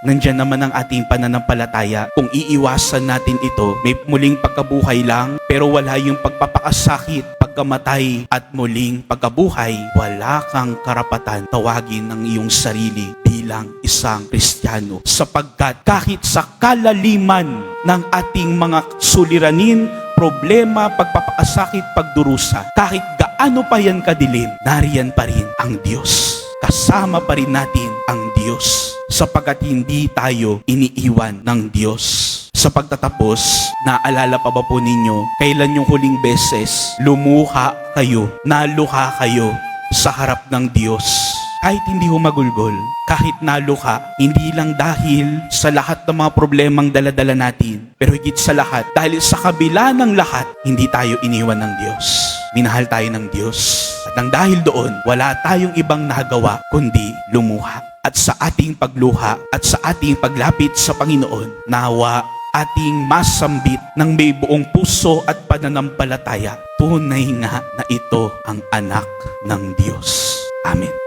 Nandyan naman ang ating pananampalataya. Kung iiwasan natin ito, may muling pagkabuhay lang, pero wala yung pagpapakasakit, pagkamatay at muling pagkabuhay, wala kang karapatan tawagin ng iyong sarili bilang isang Kristiyano. Sapagkat kahit sa kalaliman ng ating mga suliranin, problema, pagpapakasakit, pagdurusa, kahit gaano pa yan kadilim, nariyan pa rin ang Diyos. Kasama pa rin natin ang Diyos sapagkat hindi tayo iniiwan ng Diyos. Sa pagtatapos, naalala pa ba po ninyo kailan yung huling beses lumuha kayo, naluha kayo sa harap ng Diyos? Kahit hindi humagulgol, kahit naluha, hindi lang dahil sa lahat ng mga problemang daladala natin, pero higit sa lahat, dahil sa kabila ng lahat, hindi tayo iniwan ng Diyos. Minahal tayo ng Diyos. At nang dahil doon, wala tayong ibang nagawa kundi lumuha. At sa ating pagluha at sa ating paglapit sa Panginoon, nawa ating masambit ng may buong puso at pananampalataya. Tunay nga na ito ang anak ng Diyos. Amen.